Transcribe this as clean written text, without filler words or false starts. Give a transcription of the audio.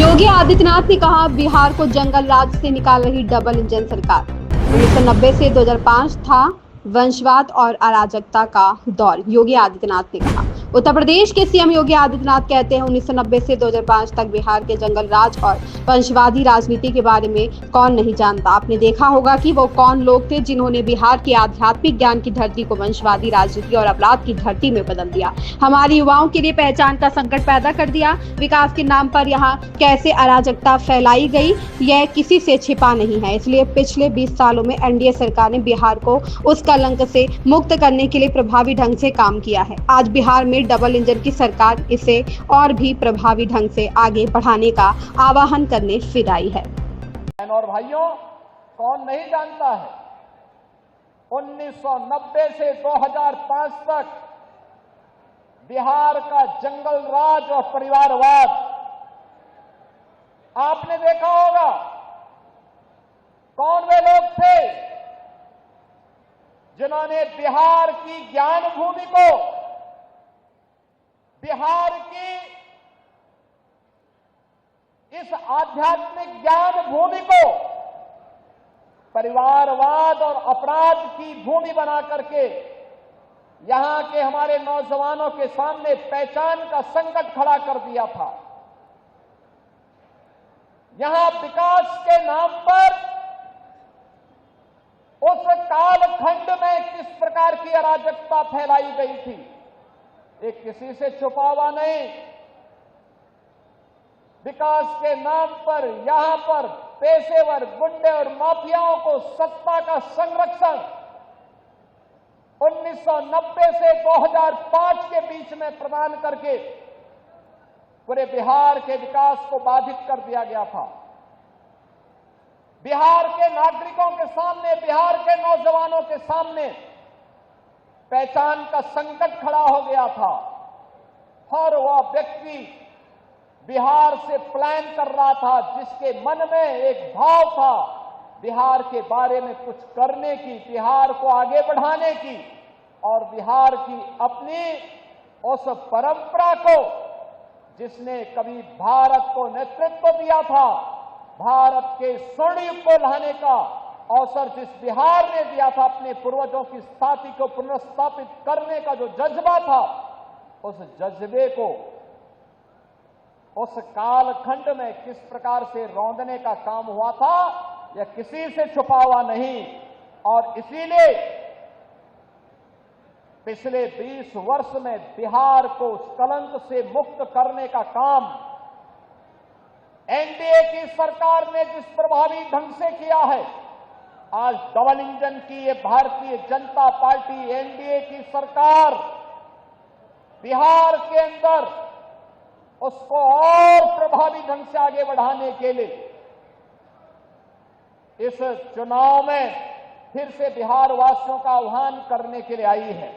योगी आदित्यनाथ ने कहा, बिहार को जंगल राज से निकाल रही डबल इंजन सरकार। 1990 से 2005 था वंशवाद और अराजकता का दौर। योगी आदित्यनाथ ने कहा। उत्तर प्रदेश के सीएम योगी आदित्यनाथ कहते हैं, 1990 से 2005 तक बिहार के जंगल राज और वंशवादी राजनीति के बारे में कौन नहीं जानता। आपने देखा होगा कि वो कौन लोग थे जिन्होंने बिहार की आध्यात्मिक ज्ञान की धरती को वंशवादी राजनीति और अपराध की धरती में बदल दिया। हमारे युवाओं के लिए पहचान का संकट पैदा कर दिया। विकास के नाम पर यहाँ कैसे अराजकता फैलाई गई, यह किसी से छिपा नहीं है। इसलिए पिछले 20 सालों में एनडीए सरकार ने बिहार को उस कलंक से मुक्त करने के लिए प्रभावी ढंग से काम किया है। आज बिहार में डबल इंजन की सरकार इसे और भी प्रभावी ढंग से आगे बढ़ाने का आह्वान करने फिर आई है। और भाइयों, कौन नहीं जानता है, 1990 से 2005 तक बिहार का जंगल राज और परिवारवाद आपने देखा होगा। कौन वे लोग थे जिन्होंने बिहार की ज्ञान भूमि को, बिहार की इस आध्यात्मिक ज्ञान भूमि को परिवारवाद और अपराध की भूमि बना करके यहां के हमारे नौजवानों के सामने पहचान का संकट खड़ा कर दिया था। यहां विकास के नाम पर उस कालखंड में किस प्रकार की अराजकता फैलाई गई थी, ये किसी से छुपा हुआ नहीं। विकास के नाम पर यहां पर पेशेवर गुंडे और माफियाओं को सत्ता का संरक्षण 1990 से 2005 के बीच में प्रदान करके पूरे बिहार के विकास को बाधित कर दिया गया था। बिहार के नागरिकों के सामने, बिहार के नौजवानों के सामने पहचान का संकट खड़ा हो गया था। हर वह व्यक्ति बिहार से प्लान कर रहा था जिसके मन में एक भाव था बिहार के बारे में कुछ करने की, बिहार को आगे बढ़ाने की और बिहार की अपनी उस परंपरा को जिसने कभी भारत को नेतृत्व दिया था, भारत के स्वर्ण युग को लाने का अवसर जिस बिहार ने दिया था, अपने पूर्वजों की स्थापना को पुनर्स्थापित करने का जो जज्बा था, उस जज्बे को उस कालखंड में किस प्रकार से रौंदने का काम हुआ था, यह किसी से छुपा हुआ नहीं। और इसीलिए पिछले 20 वर्ष में बिहार को उस कलंक से मुक्त करने का काम एनडीए की सरकार ने जिस प्रभावी ढंग से किया है, आज डबल इंजन की ये भारतीय जनता पार्टी एनडीए की सरकार बिहार के अंदर उसको और प्रभावी ढंग से आगे बढ़ाने के लिए इस चुनाव में फिर से बिहार वासियों का आह्वान करने के लिए आई है।